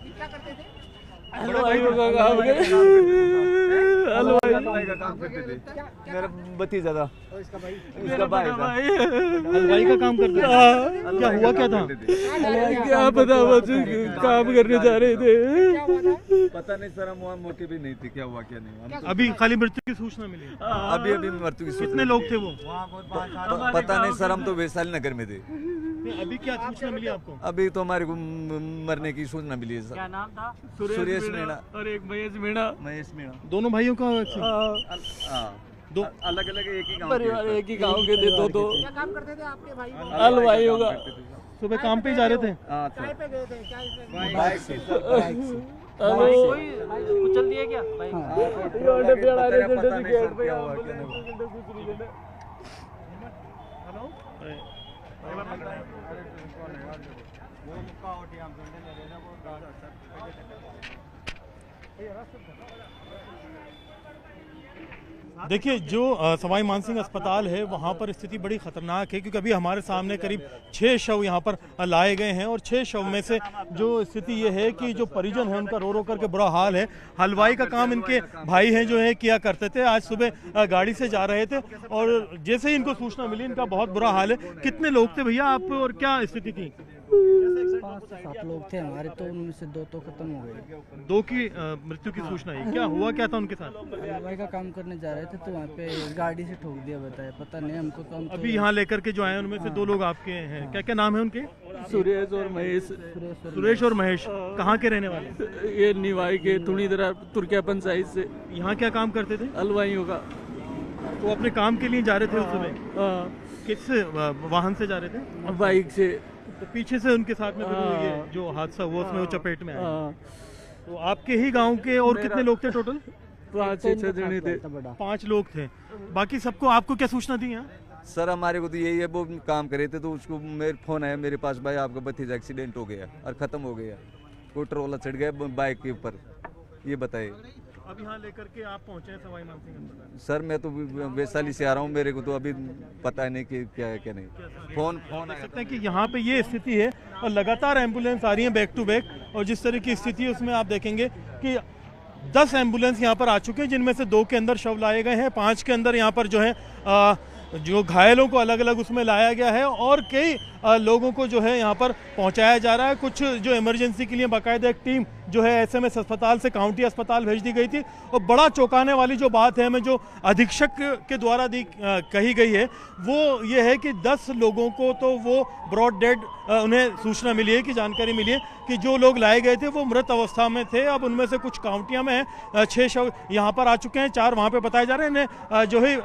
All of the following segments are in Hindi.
क्या करते थे? हलवाई का काम करते थे। मेरा भतीजा था, उसका भाई था। हलवाई का काम करते थे। क्या हुआ क्या था? क्या पता, बस काम करने जा रहे थे। पता नहीं सर, हम वहाँ मौके भी नहीं थे, क्या हुआ क्या नहीं। अभी खाली मृत्यु की सूचना मिली। अभी मृत्यु की सूचना। कितने लोग थे वो? पता नहीं सर, हम तो वैशाली नगर में थे। अभी क्या सूचना मिली आपको? अभी तो हमारे को मरने की सूचना मिली है सर। क्या नाम था? सुरेश मीणा और एक महेश मीणा। महेश मीणा। दोनों भाइयों का दो अलग अलग एक ही गांव परिवार एक ही गांव के थे दो। क्या काम करते थे आपके भाई? हलवाई होगा। सुबह काम पे ही जा रहे थे। चाय पे गए थे क्या? बाइक से कुचल दिए क्या? देखिए, जो सवाई मानसिंह अस्पताल है वहाँ पर स्थिति बड़ी खतरनाक है, क्योंकि अभी हमारे सामने करीब 6 शव यहाँ पर लाए गए हैं और 6 शव में से जो स्थिति ये है कि जो परिजन है उनका रो रो करके बुरा हाल है। हलवाई का काम इनके भाई हैं जो है किया करते थे। आज सुबह गाड़ी से जा रहे थे और जैसे ही इनको सूचना मिली, इनका बहुत बुरा हाल है। कितने लोग थे भैया आप और क्या स्थिति थी? 5 से 7 लोग थे हमारे, तो उनमें से 2 तो खत्म हो गए। 2 की मृत्यु की सूचना है। क्या हुआ क्या था उनके साथ? हलवाई का काम करने जा रहे थे तो वहाँ पे गाड़ी से ठोक दिया, बताया पता नहीं हमको। तो हम अभी यहाँ लेकर के जो आए उनमें से 2 लोग आपके हैं। क्या क्या नाम है उनके? सुरेश और महेश। सुरेश और महेश कहाँ के रहने वाले? ये निवाई के तुणीदरा तुर्किया पंचायत से। यहाँ क्या काम करते थे? हलवाई होगा। तो अपने काम के लिए जा रहे थे उस समय? किस वाहन से जा रहे थे? बाइक से। तो पीछे से उनके साथ में फिर ये जो हादसा हुआ उसमें वो चपेट में आया। तो आपके ही गांव के और कितने लोग थे टोटल? 5-6 जने थे। 5 लोग थे। बाकी सबको आपको क्या सूचना दी यहाँ? सर हमारे को तो यही है, वो काम करे थे तो उसको मेरे फोन आया मेरे पास, भाई आपका भतीजा एक्सीडेंट हो गया और खत्म हो गया, कोई ट्रोला चढ़ गया बाइक के ऊपर, ये बताए। अब यहाँ लेकर के आप पहुंचे हैं सवाई मानसिंह अस्पताल? सर मैं तो वैशाली से आ रहा हूँ, मेरे को तो अभी पता नहीं कि क्या है क्या नहीं। फोन देख सकते हैं कि यहाँ पे ये स्थिति है और लगातार एम्बुलेंस आ रही है बैक टू बैक, और जिस तरह की स्थिति है उसमें आप देखेंगे कि 10 एम्बुलेंस यहाँ पर आ चुके हैं, जिनमें से 2 के अंदर शव लाए गए हैं, 5 के अंदर यहाँ पर जो है जो घायलों को अलग अलग उसमें लाया गया है और कई लोगों को जो है यहाँ पर पहुँचाया जा रहा है। कुछ जो इमरजेंसी के लिए बाकायदा एक टीम जो है एसएमएस अस्पताल से काउंटी अस्पताल भेज दी गई थी। और बड़ा चौंकाने वाली जो बात है हमें जो अधीक्षक के द्वारा कही गई है वो ये है कि 10 लोगों को तो वो ब्रॉड डेड उन्हें सूचना मिली है कि जानकारी मिली है कि जो लोग लाए गए थे वो मृत अवस्था में थे। अब उनमें से कुछ काउंटियाँ में हैं, 6 शव यहाँ पर आ चुके हैं, 4 वहाँ पे बताए जा रहे हैं। इन्हें जो है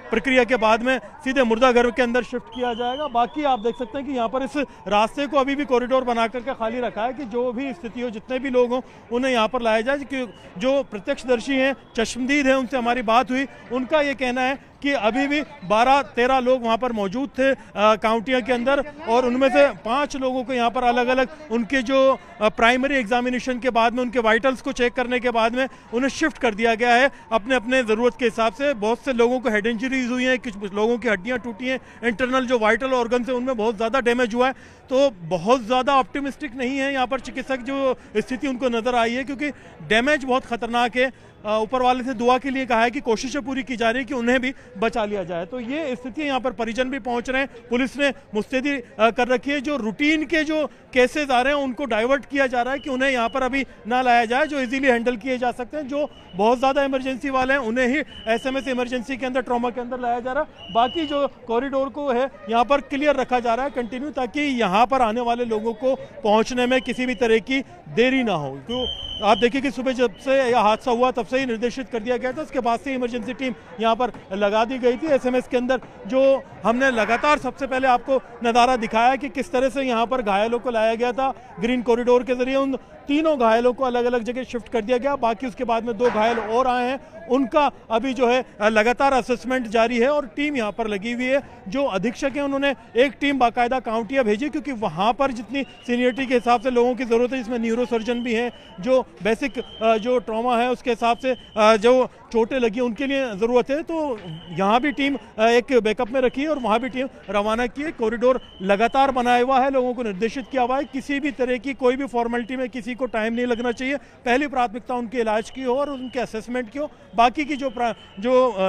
प्रक्रिया के बाद में सीधे मुर्दा घर के अंदर शिफ्ट किया जाएगा। बाकी आप देख सकते हैं कि यहाँ पर इस रास्ते को अभी भी कॉरिडोर बना करके खाली रखा है कि जो भी स्थिति हो, जितने भी लोग हों उन्हें यहाँ पर लाया जाए। कि जो प्रत्यक्षदर्शी हैं, चश्मदीद हैं, उनसे हमारी बात हुई, उनका ये कहना है कि अभी भी 12-13 लोग वहाँ पर मौजूद थे काउंटिया के अंदर, और उनमें से 5 लोगों को यहाँ पर अलग अलग उनके जो प्राइमरी एग्जामिनेशन के बाद में उनके वाइटल्स को चेक करने के बाद में उन्हें शिफ्ट कर दिया गया है अपने अपने ज़रूरत के हिसाब से। बहुत से लोगों को हेड इंजरीज हुई हैं, कुछ लोगों की हड्डियाँ टूटी हैं, इंटरनल जो वाइटल ऑर्गन है उनमें बहुत ज़्यादा डैमेज हुआ है। तो बहुत ज़्यादा ऑप्टिमिस्टिक नहीं है यहाँ पर चिकित्सक जो स्थिति उनको नज़र आई है, क्योंकि डैमेज बहुत खतरनाक है। ऊपर वाले से दुआ के लिए कहा है कि कोशिशें पूरी की जा रही है कि उन्हें भी बचा लिया जाए। तो ये स्थिति यहाँ पर परिजन भी पहुँच रहे हैं, पुलिस ने मुस्तैदी कर रखी है। जो रूटीन के जो केसेस आ रहे हैं उनको डाइवर्ट किया जा रहा है कि उन्हें यहाँ पर अभी ना लाया जाए, जो इजीली हैंडल किए जा सकते हैं। जो बहुत ज़्यादा इमरजेंसी वाले हैं उन्हें ही एसएमएस इमरजेंसी के अंदर, ट्रॉमा के अंदर लाया जा रहा है। बाकी जो कॉरिडोर को है यहाँ पर क्लियर रखा जा रहा है कंटिन्यू, ताकि यहाँ पर आने वाले लोगों को पहुँचने में किसी भी तरह की देरी ना हो। क्यों आप देखिए कि सुबह जब से यह हादसा हुआ तब से ही निर्देशित कर दिया गया था, उसके बाद से इमरजेंसी टीम यहाँ पर लगा दी गई थी। एसएमएस के अंदर जो हमने लगातार सबसे पहले आपको नज़ारा दिखाया कि किस तरह से यहाँ पर घायलों को लाया गया था ग्रीन कॉरिडोर के जरिए। उन 3 घायलों को अलग अलग जगह शिफ्ट कर दिया गया। बाकी उसके बाद में 2 घायल और आए हैं, उनका अभी जो है लगातार असेसमेंट जारी है और टीम यहाँ पर लगी हुई है। जो अधीक्षक हैं उन्होंने एक टीम बाकायदा काउंटिया भेजी, क्योंकि वहाँ पर जितनी सीनियरिटी के हिसाब से लोगों की ज़रूरत है, जिसमें न्यूरो सर्जन भी है, जो बेसिक जो ट्रॉमा है उसके हिसाब से जो चोटें लगी उनके लिए ज़रूरत है, तो यहाँ भी टीम एक बैकअप में रखी है और वहाँ भी टीम रवाना की है। कॉरिडोर लगातार बनाया हुआ है, लोगों को निर्देशित किया हुआ है, किसी भी तरह की कोई भी फॉर्मेलिटी में किसी को टाइम नहीं लगना चाहिए। पहली प्राथमिकता उनके इलाज की हो और उनके असेसमेंट की हो, बाकी की जो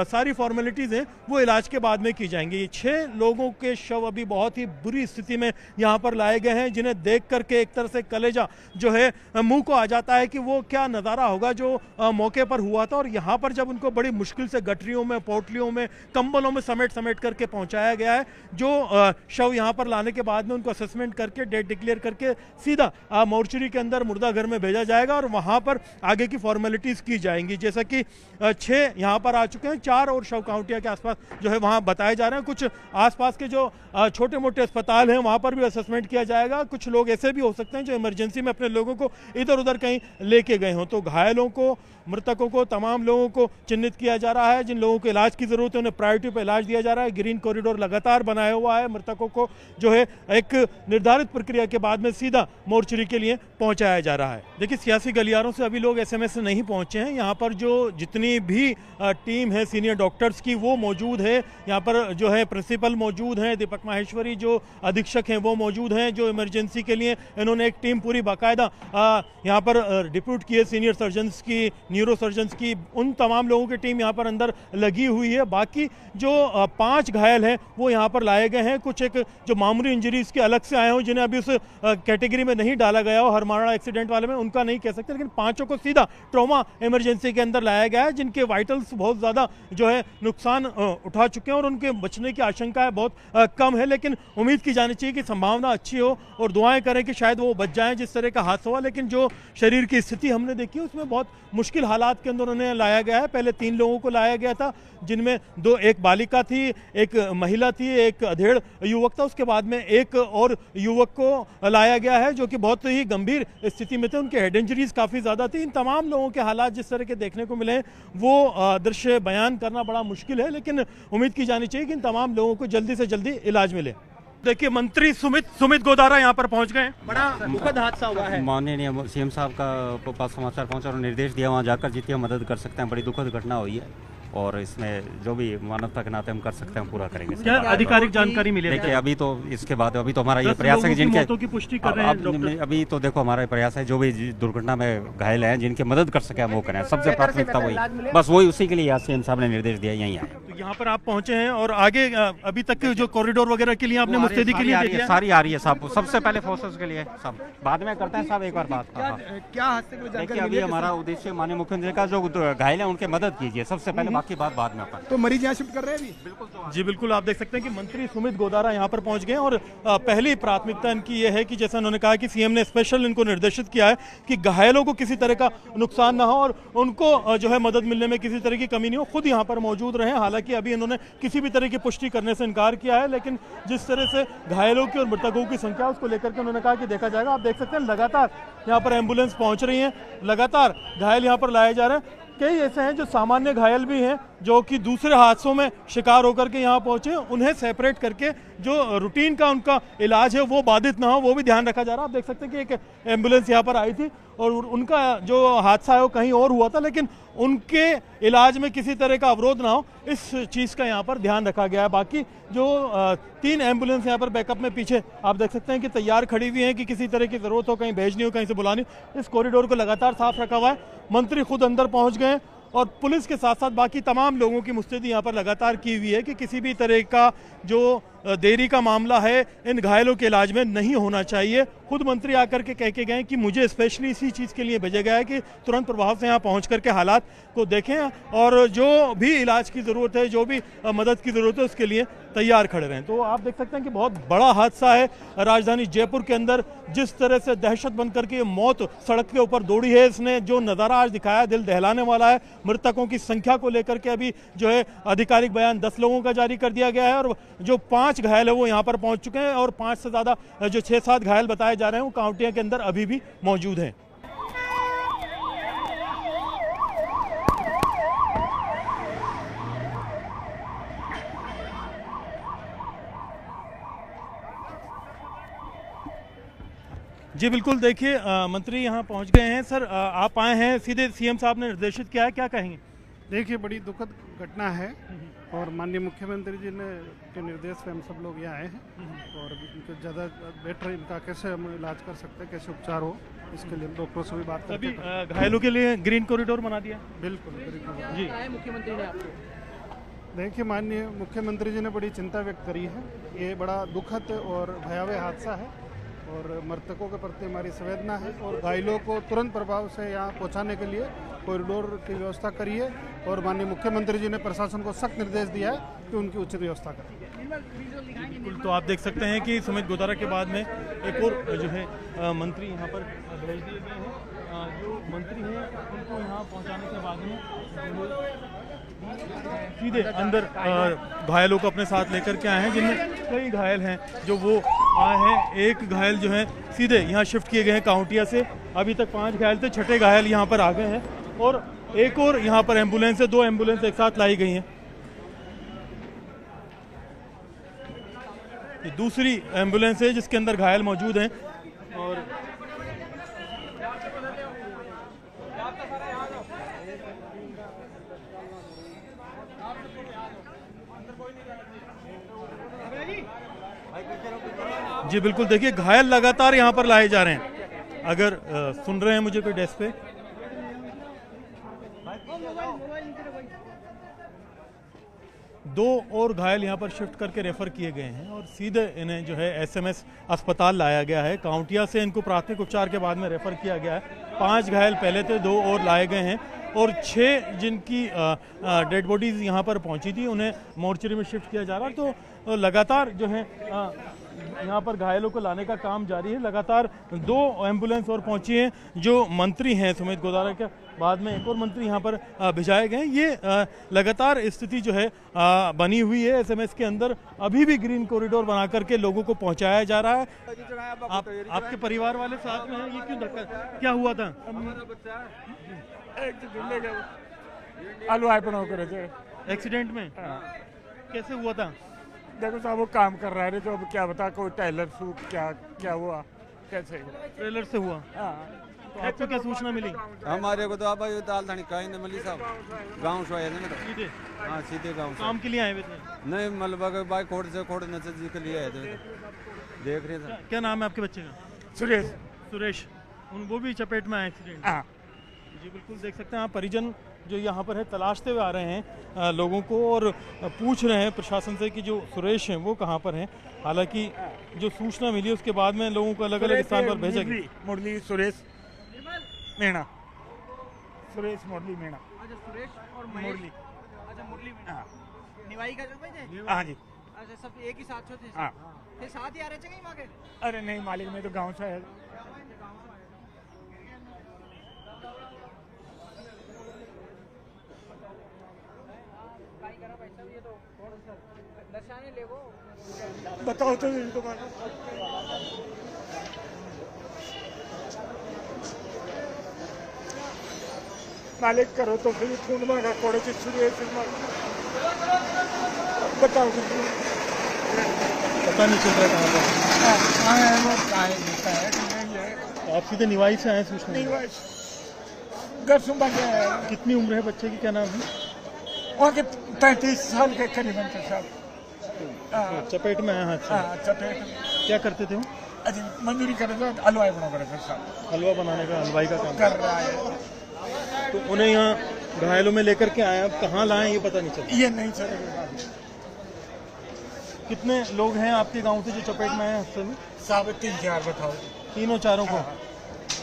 सारी फॉर्मेलिटीज़ हैं वो इलाज के बाद में की जाएंगी। 6 लोगों के शव अभी बहुत ही बुरी स्थिति में यहाँ पर लाए गए हैं, जिन्हें देख करके एक तरह से कलेजा जो है मुंह को आ जाता है कि वो क्या नज़ारा होगा जो मौके पर हुआ था। और यहाँ पर जब उनको बड़ी मुश्किल से गठरियों में, पोटलियों में, कंबलों में समेट करके पहुँचाया गया है, जो शव यहाँ पर लाने के बाद में उनको असेसमेंट करके डेट डिक्लेयर करके सीधा मोर्चरी के अंदर मुर्दा घर में भेजा जाएगा और वहाँ पर आगे की फॉर्मेलिटीज़ की जाएंगी। जैसा कि 6 यहाँ पर आ चुके हैं, 4 और शव काउंटिया के आसपास जो है वहाँ बताए जा रहे हैं। कुछ आसपास के जो छोटे मोटे अस्पताल हैं वहाँ पर भी असेसमेंट किया जाएगा। कुछ लोग ऐसे भी हो सकते हैं जो इमरजेंसी में अपने लोगों को इधर उधर कहीं लेके गए हों, तो घायलों को, मृतकों को, तमाम लोगों को चिन्हित किया जा रहा है। जिन लोगों को इलाज की ज़रूरत है उन्हें प्रायोरिटी पर इलाज दिया जा रहा है। ग्रीन कॉरिडोर लगातार बनाया हुआ है, मृतकों को जो है एक निर्धारित प्रक्रिया के बाद में सीधा मोर्चरी के लिए पहुंचाया जा रहा है। देखिए, सियासी गलियारों से अभी लोग एसएमएस से नहीं पहुंचे हैं। यहाँ पर जो जितनी भी टीम है सीनियर डॉक्टर्स की वो मौजूद है। यहाँ पर जो है प्रिंसिपल मौजूद हैं, दीपक माहेश्वरी जो अधीक्षक हैं वो मौजूद हैं। जो इमरजेंसी के लिए इन्होंने एक टीम पूरी बाकायदा यहाँ पर डिप्यूट की है, सीनियर सर्जन्स की, न्यूरो सर्जन्स की, उन तमाम लोगों की टीम यहाँ पर अंदर लगी हुई है। बाकी जो 5 घायल हैं वो यहाँ पर लाए गए हैं। कुछ एक जो मामूली इंजरीज के अलग से आए हों, जिन्हें अभी उस कैटेगरी में नहीं डाला गया हो, हरमाड़ा एक्सीडेंट वाले में, उनका नहीं कह सकते, लेकिन 5 को सीधा ट्रॉमा इमरजेंसी के अंदर लाया गया है, जिनके वाइटल्स बहुत ज़्यादा जो है नुकसान उठा चुके हैं और उनके बचने की आशंका बहुत कम है। लेकिन उम्मीद की जानी चाहिए कि संभावना अच्छी हो और दुआएं करें कि शायद वो बच जाएं जिस तरह का हादसा हुआ। लेकिन जो शरीर की स्थिति हमने देखी उसमें बहुत मुश्किल हालात के अंदर उन्हें लाया गया है। पहले 3 लोगों को लाया गया था, जिनमें एक बालिका थी, एक महिला थी, एक अधेड़ युवक था। उसके बाद में एक और युवक को लाया गया है जो कि बहुत ही गंभीर स्थिति में थे, उनके हेड इंजरीज काफ़ी ज़्यादा थी। इन तमाम लोगों के हालात जिस तरह के देखने को मिले वो दृश्य बयान करना बड़ा मुश्किल है, लेकिन उम्मीद की जानी चाहिए कि इन तमाम लोगों को जल्दी से जल्दी इलाज मिले। देखिए, मंत्री सुमित गोदारा यहाँ पर पहुँच गए। बड़ा दुखद हादसा हुआ है। माननीय सीएम साहब का पास समाचार पहुंचा और निर्देश दिया वहाँ जाकर जितनी हम मदद कर सकते हैं। बड़ी दुखद घटना हुई है और इसमें जो भी मानवता के नाते हम कर सकते हैं हम पूरा करेंगे। क्या आधिकारिक जानकारी मिली? देखिए, अभी तो इसके बाद अभी तो हमारा ये प्रयास है कि जिनके की पुष्टि कर रहे हैं अभी तो देखो हमारा प्रयास है जो भी दुर्घटना में घायल हैं जिनकी मदद कर सके हम वो करें। सबसे प्राथमिकता वही, बस वही, उसी के लिए सीएम साहब ने निर्देश दिया यहीं आए। तो यहाँ पर आप पहुँचे हैं और आगे अभी तक जो कॉरिडोर वगैरह के लिए आपने मुस्तैदी के लिए सारी आ रही है साहब। सबसे पहले फोर्सेस के लिए सब बाद में करते हैं साहब। एक बार बात क्या देखिए, अभी हमारा उद्देश्य माननीय मुख्यमंत्री का जो घायल है उनकी मदद कीजिए सबसे पहले, बाकी बात बाद में। तो मरीज यहाँ शिफ्ट कर रहे हैं अभी? बिल्कुल जी, बिल्कुल। आप देख सकते हैं कि मंत्री सुमित गोदारा यहाँ पर पहुंच गए और पहली प्राथमिकता इनकी ये है कि जैसा उन्होंने कहा कि सीएम ने स्पेशल इनको निर्देशित किया है कि घायलों को किसी तरह का नुकसान ना हो और उनको जो है मदद मिलने में किसी तरह की कमी नहीं हो, खुद यहाँ पर मौजूद रहे। हालांकि अभी इन्होंने किसी भी तरह की पुष्टि करने से इनकार किया है, लेकिन जिस तरह से घायलों की और मृतकों की संख्या उसको लेकर के उन्होंने कहा कि देखा जाएगा। आप देख सकते हैं लगातार यहाँ पर एम्बुलेंस पहुँच रही है, लगातार घायल यहाँ पर लाए जा रहे हैं। कई ऐसे हैं जो सामान्य घायल भी हैं जो कि दूसरे हादसों में शिकार होकर के यहाँ पहुँचे, उन्हें सेपरेट करके जो रूटीन का उनका इलाज है वो बाधित ना हो वो भी ध्यान रखा जा रहा है। आप देख सकते हैं कि एक एम्बुलेंस यहाँ पर आई थी और उनका जो हादसा है वो कहीं और हुआ था, लेकिन उनके इलाज में किसी तरह का अवरोध ना हो इस चीज़ का यहाँ पर ध्यान रखा गया है। बाकी जो 3 एम्बुलेंस यहाँ पर बैकअप में पीछे आप देख सकते हैं कि तैयार खड़ी हुई हैं कि किसी तरह की ज़रूरत हो, कहीं भेजनी हो, कहीं से बुलानी। इस कॉरिडोर को लगातार साफ रखा हुआ है। मंत्री खुद अंदर पहुँच गए और पुलिस के साथ साथ बाकी तमाम लोगों की मुस्तैदी यहाँ पर लगातार की हुई है कि किसी भी तरह का जो देरी का मामला है इन घायलों के इलाज में नहीं होना चाहिए। खुद मंत्री आकर के कह के गए कि मुझे स्पेशली इसी चीज़ के लिए भेजा गया है कि तुरंत प्रभाव से यहाँ पहुँच करके हालात को देखें और जो भी इलाज की ज़रूरत है, जो भी मदद की ज़रूरत है उसके लिए तैयार खड़े रहें। तो आप देख सकते हैं कि बहुत बड़ा हादसा है राजधानी जयपुर के अंदर। जिस तरह से दहशत बन करके मौत सड़क के ऊपर दौड़ी है, इसने जो नज़ारा आज दिखाया दिल दहलाने वाला है। मृतकों की संख्या को लेकर के अभी जो है आधिकारिक बयान 10 लोगों का जारी कर दिया गया है और जो 5 घायल है वो यहाँ पर पहुँच चुके हैं और 5 से ज़्यादा जो 6-7 घायल बताए जा रहे हैं वो काउंटिया के अंदर अभी भी मौजूद हैं। जी बिल्कुल, देखिए मंत्री यहाँ पहुँच गए हैं। सर आप आए हैं, सीधे सीएम साहब ने निर्देशित किया है, क्या कहेंगे? देखिए, बड़ी दुखद घटना है और माननीय मुख्यमंत्री जी ने के निर्देश पे हम सब लोग यहाँ आए हैं और इनको ज़्यादा बेटर इनका कैसे हम इलाज कर सकते हैं, कैसे उपचार हो, इसके लिए डॉक्टरों से भी बात अभी करते घायलों के लिए ग्रीन कॉरिडोर बना दिया। बिल्कुल बिल्कुल। जी मुख्यमंत्री ने आपको देखिए, माननीय मुख्यमंत्री जी ने बड़ी चिंता व्यक्त करी है। ये बड़ा दुखद और भयावह हादसा है और मृतकों के प्रति हमारी संवेदना है और घायलों को तुरंत प्रभाव से यहाँ पहुँचाने के लिए कॉरिडोर की व्यवस्था करी है और माननीय मुख्यमंत्री जी ने प्रशासन को सख्त निर्देश दिया है कि उनकी उचित व्यवस्था करें। बिल्कुल, तो आप देख सकते हैं कि सुमित गोदारा के बाद में एक और जो है मंत्री यहाँ पर भेज दिए गए हैं। जो मंत्री हैं उनको यहाँ पहुँचाने के बाद में सीधे अंदर घायलों को अपने साथ लेकर के आए हैं, जिनमें कई घायल हैं जो वो आए हैं। एक घायल जो है सीधे यहाँ शिफ्ट किए गए हैं काउंटिया से। अभी तक 5 घायल थे, 6ठे घायल यहाँ पर आ गए हैं और एक और यहाँ पर एम्बुलेंस है, 2 एम्बुलेंस एक साथ लाई गई हैं। ये दूसरी एम्बुलेंस है जिसके अंदर घायल मौजूद हैं और जी बिल्कुल, देखिए घायल लगातार यहाँ पर लाए जा रहे हैं। अगर सुन रहे हैं मुझे कोई डेस्क पे, दो और घायल यहाँ पर शिफ्ट करके रेफर किए गए हैं और सीधे इन्हें जो है एसएमएस अस्पताल लाया गया है। काउंटिया से इनको प्राथमिक उपचार के बाद में रेफर किया गया है। 5 घायल पहले थे, 2 और लाए गए हैं और 6 जिनकी डेड बॉडीज यहाँ पर पहुँची थी उन्हें मोर्चरी में शिफ्ट किया जा रहा है। तो लगातार जो है यहाँ पर घायलों को लाने का काम जारी है। लगातार 2 एम्बुलेंस और पहुंची हैं। जो मंत्री हैं सुमित गोदारा के बाद में एक और मंत्री यहाँ पर भिजाए गए हैं। ये लगातार स्थिति जो है बनी हुई है एसएमएस के अंदर। अभी भी ग्रीन कॉरिडोर बना करके लोगों को पहुंचाया जा रहा है। आपके परिवार वाले साथ में हैं, ये क्यों धक्का, क्या हुआ था? एक्सीडेंट में कैसे हुआ था? देखो साहब, वो काम कर रहा है तो अब क्या बता, कोई टेलर सूट क्या हुआ, कैसे ट्रेलर से हुआ। तो आपको क्या सूचना मिली? हमारे को तो अब दाल धानी कहीं नहीं मिली साहब, गाँव से आए थे। सीधे? हाँ, सीधे गाँव से। काम के लिए आए हुए थे? नहीं, मतलब बाइक खोड़ नजर जी के लिए आए थे। देख रहे थे। क्या नाम है आपके बच्चे का? सुरेश। वो भी चपेट में आए एक्सीडेंट? जी बिल्कुल, देख सकते हैं आप परिजन जो यहाँ पर है तलाशते हुए आ रहे हैं लोगों को और पूछ रहे हैं प्रशासन से कि जो सुरेश हैं वो कहाँ पर हैं। हालांकि जो सूचना मिली उसके बाद में लोगों को अलग अलग स्थान पर भेजा गया। मुरली सुरेश मीणा, सुरेश मुरली मीणा। अच्छा, सुरेश और मुरली। अच्छा, मुरली मीणा निवाई का जो भाई हाँ जी। अच्छा, सब एक ही साथ थे? हाँ। फिर साथ ही आ रहे थे कहीं वहाँ के? अरे नहीं मालिक, मैं तो गाँव से आया। बताओ तो तुम्हारा मालिक करो तो फिर फोन मांगा कोड़े से शुरू है, फिर बताओ पता नहीं चल रहा कहाँ पर। आप सीधे निवाई से आए सूचना? घर सुबह गया। कितनी उम्र है बच्चे की, क्या नाम है? वहाँ के 35 साल के करीबन थे साहब। चपेट में आया हाथ से? चपेट। क्या करते थे वो? अरे मजदूरी कर रहे थे, हलवाई बना कर रहे थे साहब। हलवा बनाने का, हलवाई का काम कर रहा है। तो उन्हें यहाँ घायलों में लेकर के आए, अब कहाँ लाए ये पता नहीं चला। ये नहीं चलेगा। कितने लोग हैं आपके गांव से जो चपेट में आए हादसे में? साहब 3-4 बताओ। तीनों चारों को?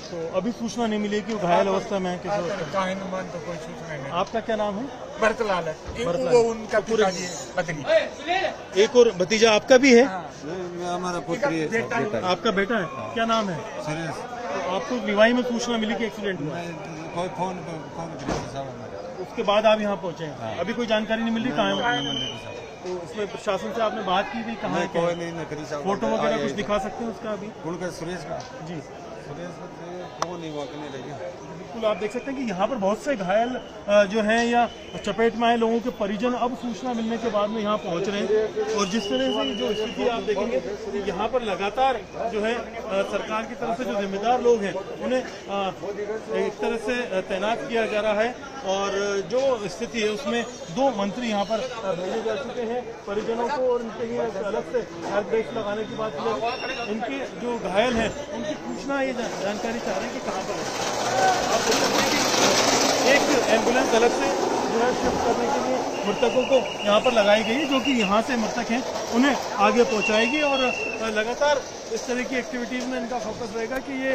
तो अभी सूचना नहीं मिली कि वो घायल अवस्था में है, किस अवस्था में? तो कोई सूचना नहीं। आपका क्या नाम है? भरतलाल है। वो उनका पिताजी है, पत्नी। एक और भतीजा आपका भी है? हमारा पुत्री है, बेटा। आपका बेटा है, क्या नाम है? सुरेश। तो आपको निवाई में सूचना मिली कि एक्सीडेंट हुआ? कोई फोन साहब, उसके बाद आप यहाँ पहुँचे हैं? अभी कोई जानकारी नहीं मिल रही कहाँ है? तो उसमें प्रशासन से आपने बात की भी, कहाँ है? कोई नहीं करी साहब। फोटो वगैरह कुछ दिखा सकते हैं उसका अभी? उनका सुरेश का? जी, बिल्कुल आप देख सकते हैं कि यहाँ पर बहुत से घायल जो हैं या चपेट में आए लोगों के परिजन अब सूचना मिलने के बाद में यहाँ पहुँच रहे हैं। और जिस तरह से जो स्थिति आप देखेंगे कि यहाँ पर लगातार जो है सरकार की तरफ से जो जिम्मेदार लोग हैं उन्हें एक तरह से तैनात किया जा रहा है। और जो स्थिति है उसमें 2 मंत्री यहाँ पर भेजे जा चुके हैं परिजनों को, और इनके लिए अलग से हेल्प डेस्क लगाने की बात की। इनके जो घायल हैं उनकी पूछना ये जानकारी चाह रहे हैं कि कहाँ पर है। आप देख सकते हैं कि एक एम्बुलेंस अलग से जो है शिफ्ट करने के लिए मृतकों को यहाँ पर लगाई गई है, जो कि यहाँ से मृतक हैं उन्हें आगे पहुँचाएगी। और लगातार इस तरह की एक्टिविटीज़ में इनका फोकस रहेगा कि ये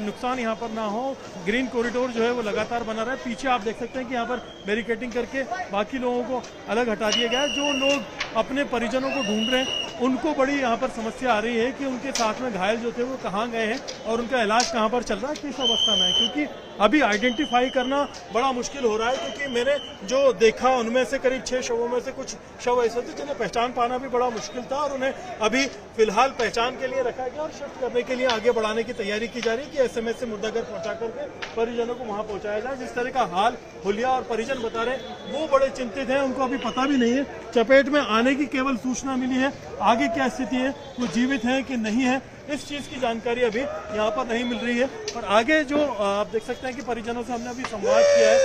नुकसान यहाँ पर ना हो। ग्रीन कॉरिडोर जो है वो लगातार बना रहा है। पीछे आप देख सकते हैं कि यहाँ पर बैरिकेडिंग करके बाकी लोगों को अलग हटा दिया गया है। जो लोग अपने परिजनों को ढूंढ रहे हैं उनको बड़ी यहाँ पर समस्या आ रही है कि उनके साथ में घायल जो थे वो कहाँ गए हैं और उनका इलाज कहाँ पर चल रहा है, किस अवस्था में है, क्योंकि अभी आइडेंटिफाई करना बड़ा मुश्किल हो रहा है। क्योंकि मैंने जो देखा उनमें से करीब 6 शवों में से कुछ शव ऐसे थे जिन्हें पहचान पाना भी बड़ा मुश्किल था, और उन्हें अभी फिलहाल पहचान के लिए रखा गया और शिफ्ट करने के लिए आगे बढ़ाने की तैयारी की जा रही है कि SMS से मुर्दाघर पहुंचा करके परिजनों को वहां पहुंचाया जाए। जिस तरह का हाल हुलिया और परिजन बता रहे हैं वो बड़े चिंतित हैं, उनको अभी पता भी नहीं है। चपेट में आने की केवल सूचना मिली है, आगे क्या स्थिति है, वो जीवित है कि नहीं है, इस चीज की जानकारी अभी यहाँ पर नहीं मिल रही है। और आगे जो आप देख सकते हैं कि परिजनों से हमने अभी संवाद किया है,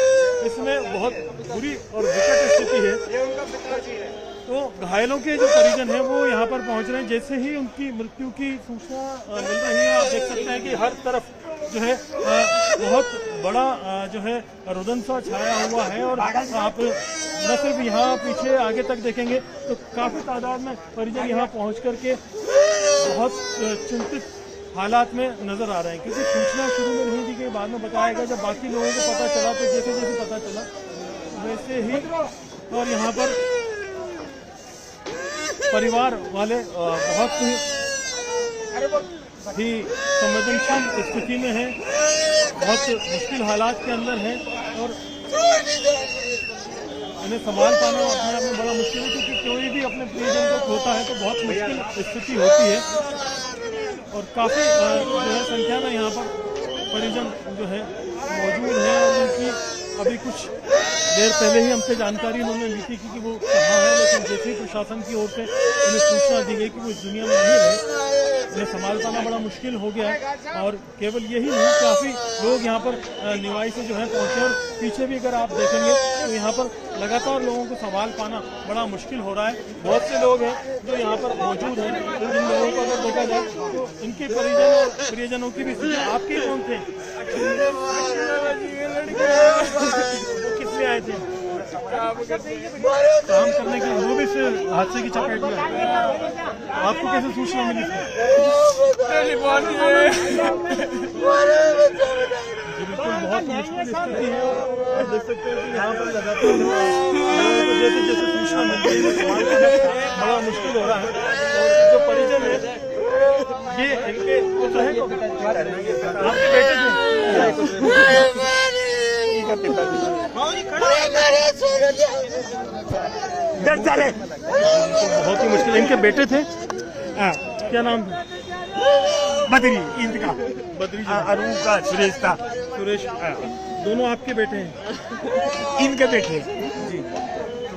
इसमें बहुत बुरी और विकट स्थिति है। तो घायलों के जो परिजन हैं वो यहाँ पर पहुँच रहे हैं। जैसे ही उनकी मृत्यु की सूचना मिल रही है, आप देख सकते हैं कि हर तरफ जो है बहुत बड़ा जो है रुदन सा छाया हुआ है। और आप न सिर्फ यहाँ पीछे आगे तक देखेंगे तो काफ़ी तादाद में परिजन यहाँ पहुँच करके बहुत चिंतित हालात में नजर आ रहे हैं। क्योंकि सूचना शुरू में नहीं दी गई, बाद में बताया गया। जब बाकी लोगों को पता चला तो जैसे जैसे पता चला वैसे ही। और यहाँ पर परिवार वाले बहुत ही संवेदनशील स्थिति में हैं, बहुत मुश्किल हालात के अंदर हैं और इन्हें संभाल पाना अपने आप में बड़ा मुश्किल है। क्योंकि कोई भी अपने प्रियजन को खोता है तो बहुत मुश्किल स्थिति होती है। और काफ़ी जो है संख्या में यहाँ पर परिजन जो है मौजूद है। और उनकी अभी कुछ देर पहले ही हमसे जानकारी उन्होंने ली थी कि वो कहाँ है, लेकिन जैसे ही प्रशासन की ओर से उन्हें सूचना दी गई कि वो इस दुनिया में नहीं रहे, इन्हें संभाल पाना बड़ा मुश्किल हो गया है। और केवल यही नहीं, काफ़ी लोग यहाँ पर निवाई से जो है पहुँचे। और पीछे भी अगर आप देखेंगे तो यहाँ पर लगातार लोगों को संभाल पाना बड़ा मुश्किल हो रहा है। बहुत से लोग हैं जो यहाँ पर मौजूद हैं, जिन लोगों को अगर देखा जाए तो इनके परिजन और प्रियजनों की भी स्थिति। आपके कौन थे? वो किस लिए आए थे? काम करने के, वो भी इस हादसे की चपेट में। आपको कैसे सूचना मिली थी? बिल्कुल बहुत मुश्किल स्थिति है। आप देख सकते हैं कि यहाँ पर लगातार जैसे जैसे सूचना मिल रही है बड़ा मुश्किल हो रहा है। और जो परिजन है ये इनके पुत्र हैं, आपके बेटे थे? बहुत ही मुश्किल। इनके बेटे थे, क्या नाम था? बद्री, इनका बद्री, अरुण का सुरेश था। सुरेश, दोनों आपके बेटे हैं? इनके बेटे जी।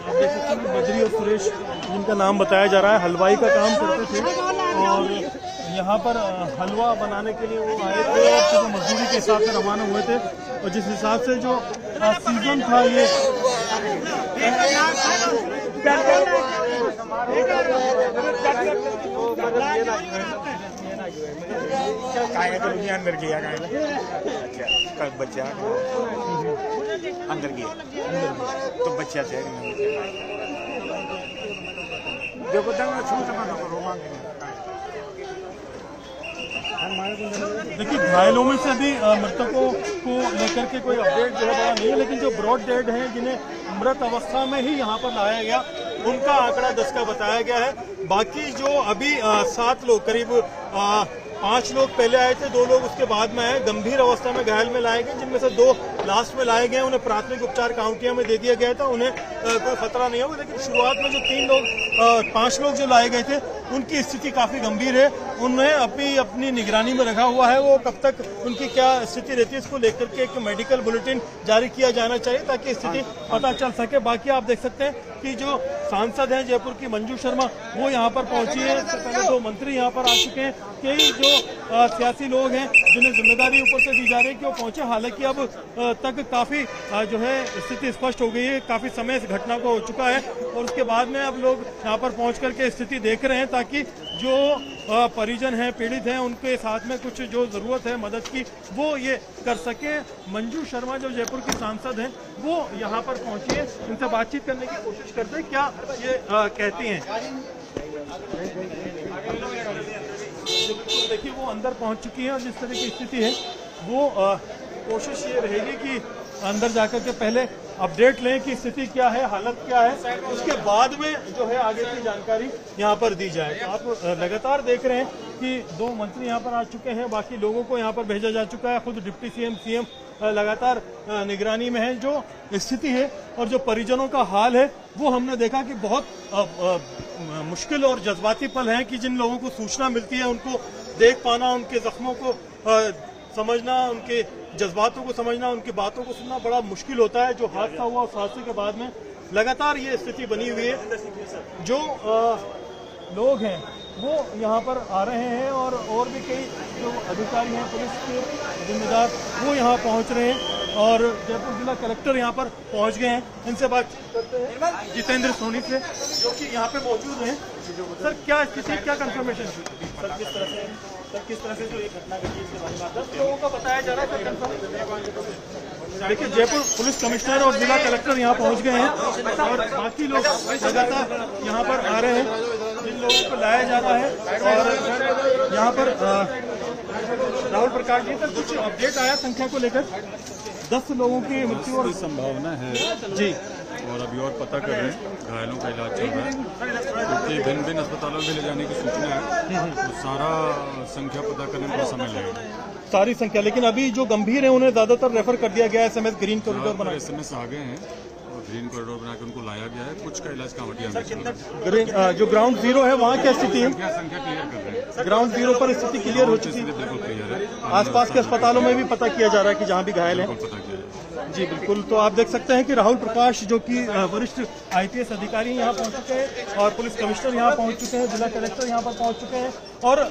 आप देख सकते हैं बद्री और सुरेश जिनका नाम बताया जा रहा है, हलवाई का काम करते थे और यहाँ पर हलवा बनाने के लिए वो आए थे। और मजदूरी के हिसाब से रवाना हुए थे। और जिस हिसाब से जो सीजन था ये अंदर गया बच्चा अंदर गया तो बच्चा देखो देखिए घायलों में से भी मृतकों को लेकर के कोई अपडेट जो है बड़ा नहीं है। लेकिन जो ब्रॉड डेड हैं जिन्हें मृत अवस्था में ही यहाँ पर लाया गया उनका आंकड़ा 10 का बताया गया है। बाकी जो अभी 7 लोग, करीब 5 लोग पहले आए थे, 2 लोग उसके बाद में आए, गंभीर अवस्था में घायल में लाए गए, जिनमें से 2 लास्ट में लाए गए, उन्हें प्राथमिक उपचार काउंटिया में दे दिया गया था, उन्हें कोई खतरा नहीं होगा। लेकिन शुरुआत में जो 5 लोग जो लाए गए थे उनकी स्थिति काफी गंभीर है, उन्हें अपनी निगरानी में रखा हुआ है। वो कब तक उनकी क्या स्थिति रहती है इसको लेकर के एक मेडिकल बुलेटिन जारी किया जाना चाहिए ताकि स्थिति पता चल सके। बाकी आप देख सकते हैं कि जो सांसद हैं जयपुर की मंजू शर्मा वो यहाँ पर पहुंची है, इससे पहले 2 मंत्री यहाँ पर आ चुके हैं, कई जो सियासी लोग हैं जिन्हें जिम्मेदारी ऊपर से दी जा रही है कि वो पहुंचे। हालांकि अब तक काफी जो है स्थिति स्पष्ट हो गई है, काफी समय इस घटना को हो चुका है और उसके बाद में अब लोग यहाँ पर पहुंच करके स्थिति देख रहे हैं ताकि जो परिजन हैं, पीड़ित हैं, उनके साथ में कुछ जो जरूरत है मदद की वो ये कर सके। मंजू शर्मा जो जयपुर की सांसद हैं वो यहाँ पर पहुंची है, उनसे बातचीत करने की कोशिश करते हैं, क्या ये कहती हैं। देखिए वो अंदर पहुंच चुकी है और जिस तरह की स्थिति है वो कोशिश ये रहेगी कि अंदर जाकर के पहले अपडेट लें कि स्थिति क्या है, हालत क्या है, उसके बाद में जो है आगे की जानकारी यहाँ पर दी जाए। तो आप लगातार देख रहे हैं कि 2 मंत्री यहाँ पर आ चुके हैं, बाकी लोगों को यहाँ पर भेजा जा चुका है, खुद डिप्टी सीएम लगातार निगरानी में है। जो स्थिति है और जो परिजनों का हाल है वो हमने देखा कि बहुत मुश्किल और जज्बाती पल हैं कि जिन लोगों को सूचना मिलती है उनको देख पाना, उनके जख्मों को समझना, उनके जज्बातों को समझना, उनकी बातों को सुनना बड़ा मुश्किल होता है। जो हादसा हुआ उस हादसे के बाद में लगातार ये स्थिति बनी हुई है। जो लोग हैं वो यहाँ पर आ रहे हैं और भी कई जो अधिकारी हैं, पुलिस के जिम्मेदार वो यहाँ पहुँच रहे हैं और जयपुर जिला कलेक्टर यहाँ पर पहुँच गए हैं। इनसे बात करते हैं जितेंद्र सोनी से जो कि यहाँ पे मौजूद हैं। सर क्या स्थिति, क्या कंफर्मेशन थी सर, किस तरह से जो ये घटना घटी इसके बारे में 10 लोगों का बताया जा रहा है सर कंफर्म। देखिए जयपुर पुलिस कमिश्नर और जिला कलेक्टर यहाँ पहुँच गए हैं और बाकी लोग लगातार यहाँ पर आ रहे हैं, जिन लोगों को लाया जा रहा है। और यहाँ पर राहुल प्रकाश जी, सर कुछ अपडेट आया संख्या को लेकर? 10 लोगों की मृत्यु और संभावना है जी, और अभी और पता कर रहे हैं, घायलों का इलाज चल रहा है क्योंकि भिन्न भिन्न अस्पतालों में ले जाने की सूचना है, तो सारा संख्या पता करने में बहुत समय लगेगा। सारी संख्या, लेकिन अभी जो गंभीर है उन्हें ज्यादातर रेफर कर दिया गया है, SMS ग्रीन कॉरिडोर बना, SMS आ गए हैं और ग्रीन कॉरिडोर बना के उनको लाया गया है। कुछ का इलाज कांवटिया में चल रहा है। जो ग्राउंड 0 है वहाँ क्या स्थिति है? संख्या क्लियर कर रहे हैं, ग्राउंड 0 पर स्थिति क्लियर हो चुकी है, बिल्कुल क्लियर है। आसपास के अस्पतालों में भी पता किया जा रहा है कि जहाँ भी घायल है। पता किया जी बिल्कुल। तो आप देख सकते हैं कि राहुल प्रकाश जो कि वरिष्ठ IPS अधिकारी यहाँ पहुँच चुके हैं और पुलिस कमिश्नर यहाँ पहुँच चुके हैं, जिला कलेक्टर यहाँ पर पहुँच चुके हैं और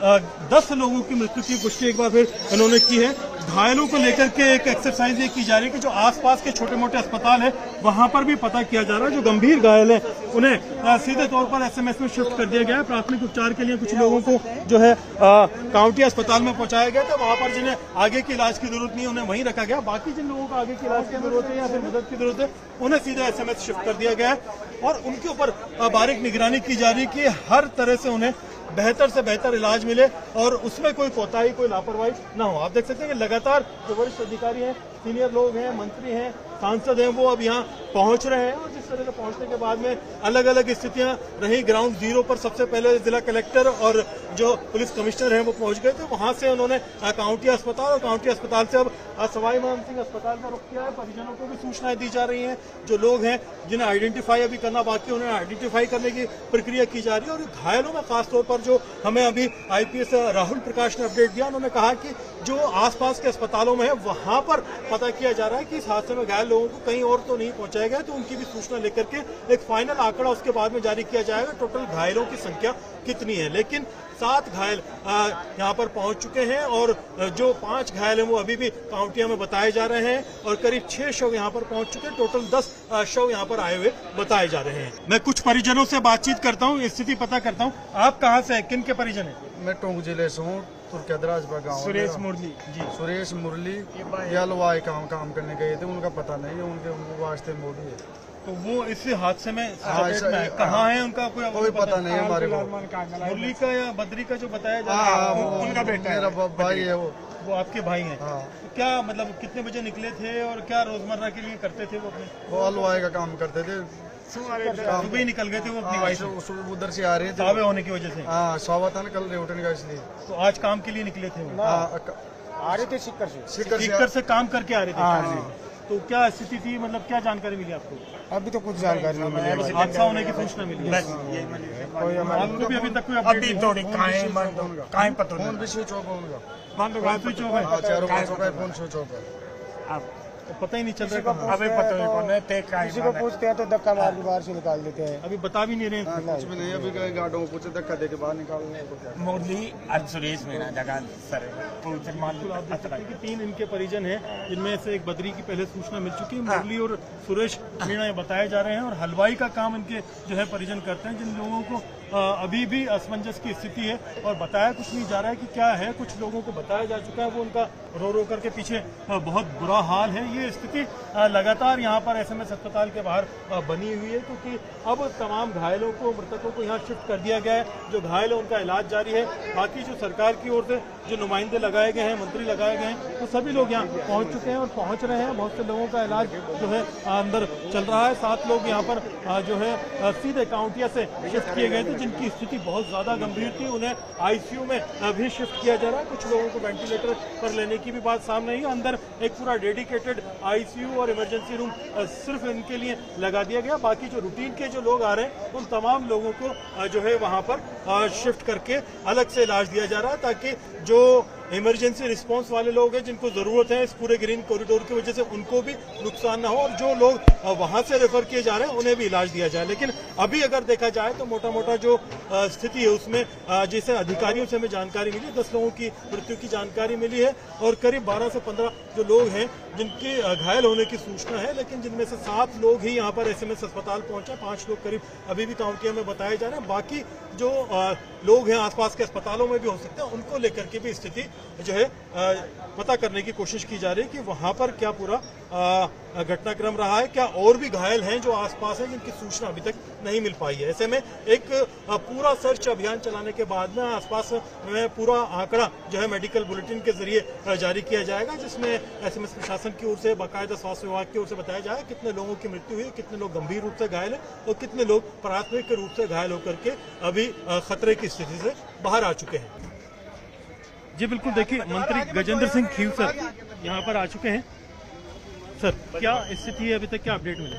10 लोगों की मृत्यु की पुष्टि एक बार फिर उन्होंने की है। घायलों को लेकर के एक एक्सरसाइज ये की जा रही है कि जो आसपास के छोटे मोटे अस्पताल है वहां पर भी पता किया जा रहा है। जो गंभीर घायल है उन्हें सीधे तौर पर SMS में शिफ्ट कर दिया गया है। प्राथमिक उपचार के लिए कुछ लोगों को जो है काउंटी अस्पताल में पहुंचाया गया था, वहां पर जिन्हें आगे की इलाज की जरूरत नहीं है उन्हें वहीं रखा गया। बाकी जिन लोगों को आगे की इलाज की जरूरत है या फिर मदद की जरूरत है उन्हें सीधे SMS शिफ्ट कर दिया गया है और उनके ऊपर बारीक निगरानी की जा रही है कि हर तरह से उन्हें बेहतर से बेहतर इलाज मिले और उसमें कोई कोताही, कोई लापरवाही ना हो। आप देख सकते हैं कि लगातार जो वरिष्ठ अधिकारी हैं, सीनियर लोग हैं, मंत्री हैं, सांसद हैं, वो अब यहाँ पहुँच रहे हैं और जिस तरह से पहुँचने के बाद में अलग अलग स्थितियाँ रही। ग्राउंड 0 पर सबसे पहले जिला कलेक्टर और जो पुलिस कमिश्नर हैं वो पहुँच गए थे, वहाँ से उन्होंने काउंटी अस्पताल और काउंटी अस्पताल से अब सवाई मान सिंह अस्पताल का रुख किया है। परिजनों को भी सूचनाएं दी जा रही हैं, जो लोग हैं जिन्हें आइडेंटिफाई अभी करना बाकी उन्हें आइडेंटिफाई करने की प्रक्रिया की जा रही है। और घायलों में खासतौर पर जो हमें अभी IPS राहुल प्रकाश ने अपडेट दिया, उन्होंने कहा कि जो आसपास के अस्पतालों में है वहां पर पता किया जा रहा है कि इस हादसे में घायल लोगों को कहीं और तो नहीं पहुंचाया गया, तो उनकी भी सूचना लेकर के एक फाइनल आंकड़ा उसके बाद में जारी किया जाएगा टोटल घायलों की संख्या कितनी है। लेकिन 7 घायल यहाँ पर पहुंच चुके हैं और जो 5 घायल हैं वो अभी भी काउंटिया में बताए जा रहे हैं और करीब 6 शव यहाँ पर पहुंच चुके हैं। टोटल 10 शव यहाँ पर आए हुए बताए जा रहे हैं। मैं कुछ परिजनों से बातचीत करता हूँ, स्थिति पता करता हूँ। आप कहाँ से हैं, किन के परिजन हैं? मैं टोंक जिले से हूँ, तुर्कदराजबा गाँव। सुरेश मुरली जी। सुरेश मुरली या हलवाई काम करने गए थे, उनका पता नहीं है, उनके वास्ते मोदी है। तो वो इस हादसे में कहाँ है, उनका कोई पता नहीं है हमारे को। मुरली का या बद्री का जो बताया जा रहा है उनका बेटा, मेरा भाई है वो आपके भाई हैं। तो क्या मतलब कितने बजे निकले थे और क्या रोजमर्रा के लिए करते थे वो अपने? वो हलवाई का काम करते थे, सुबह ही निकल गए थे वो अपनी वाइफ उधर से आ रहे थे, तावे होने की वजह से। हाँ, सौवा था ना कल रेवटन का, इसलिए। तो आज काम के लिए निकले थे वो? आ रहे थे सिक्कर से काम करके आ रहे थे। तो क्या स्थिति थी, मतलब क्या जानकारी मिली आपको? अभी तो कुछ जानकारी नहीं मिली। हादसा होने की सूचना मिली है? आपको भी अभी तक कोई अपडेट नहीं? फोन भी स्विच ऑफ होगा, बंद हो गया, स्विच ऑफ है, चारों पांचों का फोन स्विच ऑफ है। पता ही नहीं चल रहा है। अभी पता नहीं किसी को पूछते हैं तो धक्का मार के बाहर से निकाल देते हैं। अभी बता भी नहीं रहे। कुछ भी नहीं, अभी गए गार्डों को पूछे, धक्का दे के बाहर निकालने को। मुरली और सुरेश मीणा जगह सर आप देख सकते हैं कि 3 इनके परिजन हैं, जिनमें से एक बद्री की पहले सूचना मिल चुकी है। मुरली और सुरेश मीणा ये बताए जा रहे हैं और हलवाई का काम इनके जो है परिजन करते हैं, जिन लोगों को अभी भी असमंजस की स्थिति है और बताया कुछ नहीं जा रहा है कि क्या है। कुछ लोगों को बताया जा चुका है, वो उनका रो रो करके पीछे बहुत बुरा हाल है। ये स्थिति लगातार यहाँ पर एसएमएस अस्पताल के बाहर बनी हुई है, क्योंकि अब तमाम घायलों को, मृतकों को यहाँ शिफ्ट कर दिया गया है। जो घायल है उनका इलाज जारी है। बाकी जो सरकार की ओर से जो नुमाइंदे लगाए गए हैं, मंत्री लगाए गए हैं, वो सभी लोग यहाँ पहुँच चुके हैं और पहुँच रहे हैं। बहुत से लोगों का इलाज जो है अंदर चल रहा है। 7 लोग यहाँ पर जो है सीधे काउंटिया से शिफ्ट किए गए थे, जिनकी स्थिति बहुत ज़्यादा गंभीर थी। उन्हें आईसीयू में भी शिफ्ट किया जा रहा है। कुछ लोगों को वेंटिलेटर पर लेने की भी बात सामने आई है। अंदर एक पूरा डेडिकेटेड आईसीयू और इमरजेंसी रूम सिर्फ इनके लिए लगा दिया गया। बाकी जो रूटीन के जो लोग आ रहे हैं, उन तमाम लोगों को जो है वहाँ पर शिफ्ट करके अलग से इलाज दिया जा रहा है, ताकि जो इमरजेंसी रिस्पांस वाले लोग हैं, जिनको ज़रूरत है इस पूरे ग्रीन कॉरिडोर की वजह से, उनको भी नुकसान ना हो, और जो लोग वहाँ से रेफर किए जा रहे हैं उन्हें भी इलाज दिया जाए। लेकिन अभी अगर देखा जाए तो मोटा मोटा जो स्थिति है उसमें जैसे अधिकारियों से हमें जानकारी मिली, 10 लोगों की मृत्यु की जानकारी मिली है और करीब 12 से 15 जो लोग हैं जिनके घायल होने की सूचना है, लेकिन जिनमें से 7 लोग ही यहाँ पर एसएमएस अस्पताल पहुंचे। 5 लोग करीब अभी भी काउंटिया में बताए जा रहे हैं। बाकी जो लोग हैं आसपास के अस्पतालों में भी हो सकते हैं, उनको लेकर के भी स्थिति जो है पता करने की कोशिश की जा रही है कि वहाँ पर क्या पूरा घटनाक्रम रहा है, क्या और भी घायल हैं जो आसपास हैं जिनकी सूचना अभी तक नहीं मिल पाई है। ऐसे में एक पूरा सर्च अभियान चलाने के बाद में आसपास में पूरा आंकड़ा जो है मेडिकल बुलेटिन के जरिए जारी किया जाएगा, जिसमें एसएमएस प्रशासन की ओर से, बाकायदा स्वास्थ्य विभाग की ओर से बताया जाए कितने लोगों की मृत्यु हुई, कितने लोग गंभीर रूप से घायल हैं और कितने लोग प्राथमिक रूप से घायल होकर के अभी खतरे की स्थिति से बाहर आ चुके हैं। जी बिल्कुल, देखिए मंत्री गजेंद्र सिंह खीवसर यहाँ पर आ चुके हैं। सर, क्या स्थिति है, अभी तक क्या अपडेट मिले?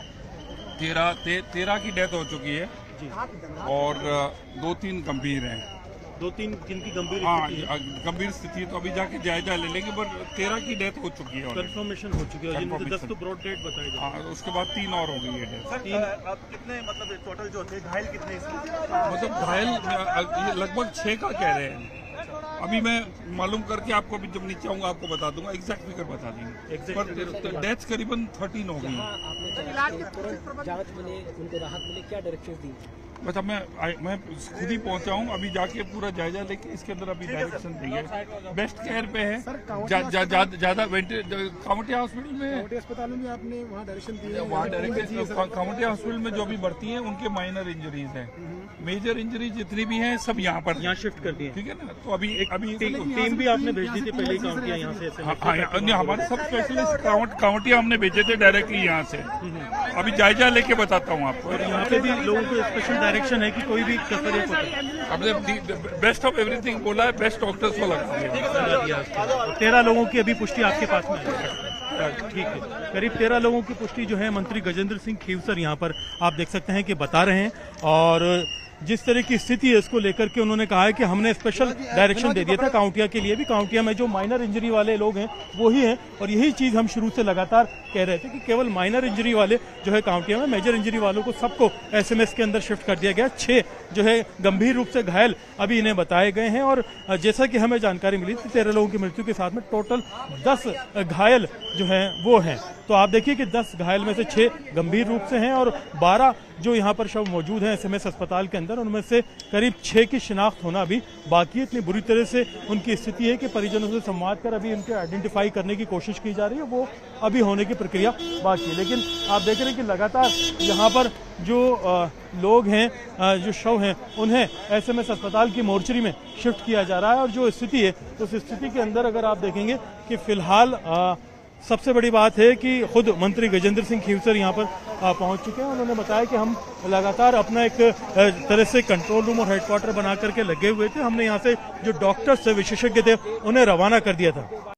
13 की डेथ हो चुकी है जी, और 2-3 गंभीर हैं। 2-3 जिनकी गंभीर गंभीर स्थिति तो अभी जाके जायजा ले लेंगे, पर 13 की डेथ हो चुकी है, कंफर्मेशन हो चुकी है, जिनमें 10 तो ब्रॉड डेट बताई गई। हाँ, उसके बाद 3 और हो गई है डेथ। कितने मतलब टोटल जो थे घायल कितने? मतलब घायल लगभग 6 का कह रहे हैं। अभी मैं मालूम करके आपको भी जब नीचे आऊंगा आपको बता दूंगा, एग्जैक्ट फिगर बता देंगे, पर डेथ करीबन 13 हो गई। जांच मिले, उनको राहत मिले, क्या डायरेक्शन दी? बस अब मैं खुद ही पहुंचा हूँ, अभी जाके पूरा जायजा लेके इसके अंदर अभी डायरेक्शन देंगे। बेस्ट केयर पे है, ज्यादा काउंटिया हॉस्पिटल में, अस्पताल में आपने वहाँ डायरेक्शन दी है? वहाँ डायरेक्शन काउंटिया हॉस्पिटल में जो भी भर्ती है उनके माइनर इंजरीज हैं, मेजर इंजरी जितनी भी हैं सब यहाँ पर शिफ्ट कर दिए, ठीक है ना। तो अभी टीम भी आपने भेज दी थी पहले काउंटिया यहाँ से? हाँ, हमारे सब स्पेशलिस्ट काउंटिया हमने भेजे थे डायरेक्टली यहाँ से। अभी जायजा लेके बताता हूँ आपको। यहाँ पे भी लोगों को स्पेशल डायरेक्शन है कि कोई भी कसर हमने बेस्ट ऑफ एवरीथिंग बोला है, बेस्ट डॉक्टर्स को लगा दिया। 13 लोगों की अभी पुष्टि आपके पास में है? ठीक है, करीब 13 लोगों की पुष्टि जो है मंत्री गजेंद्र सिंह खीवसर यहाँ पर आप देख सकते हैं कि बता रहे हैं। और जिस तरह की स्थिति है इसको लेकर के उन्होंने कहा है कि हमने स्पेशल डायरेक्शन दे दिया था काउंटिया के लिए भी। काउंटिया में जो माइनर इंजरी वाले लोग हैं वो ही हैं, और यही चीज़ हम शुरू से लगातार कह रहे थे कि केवल माइनर इंजरी वाले जो है काउंटिया में, मेजर इंजरी वालों को सबको एसएमएस के अंदर शिफ्ट कर दिया गया। 6 जो है गंभीर रूप से घायल अभी इन्हें बताए गए हैं, और जैसा कि हमें जानकारी मिली थी 13 लोगों की मृत्यु के साथ में टोटल 10 घायल जो हैं वो हैं। तो आप देखिए कि 10 घायल में से 6 गंभीर रूप से हैं और 12 जो यहाँ पर शव मौजूद हैं एसएमएस अस्पताल के अंदर, उनमें से करीब 6 की शिनाख्त होना भी बाकी है। इतनी बुरी तरह से उनकी स्थिति है कि परिजनों से संवाद कर अभी उनके आइडेंटिफाई करने की कोशिश की जा रही है, वो अभी होने की प्रक्रिया बाकी है। लेकिन आप देख रहे हैं कि लगातार यहाँ पर जो लोग हैं, जो शव हैं, उन्हें एसएमएस अस्पताल की मोर्चरी में शिफ्ट किया जा रहा है। और जो स्थिति है उस स्थिति के अंदर अगर आप देखेंगे कि फिलहाल सबसे बड़ी बात है कि खुद मंत्री गजेंद्र सिंह खीवसर यहाँ पर पहुँच चुके हैं। उन्होंने बताया कि हम लगातार अपना एक तरह से कंट्रोल रूम और हेडक्वार्टर बना करके लगे हुए थे। हमने यहाँ से जो डॉक्टर्स थे, विशेषज्ञ थे, उन्हें रवाना कर दिया था।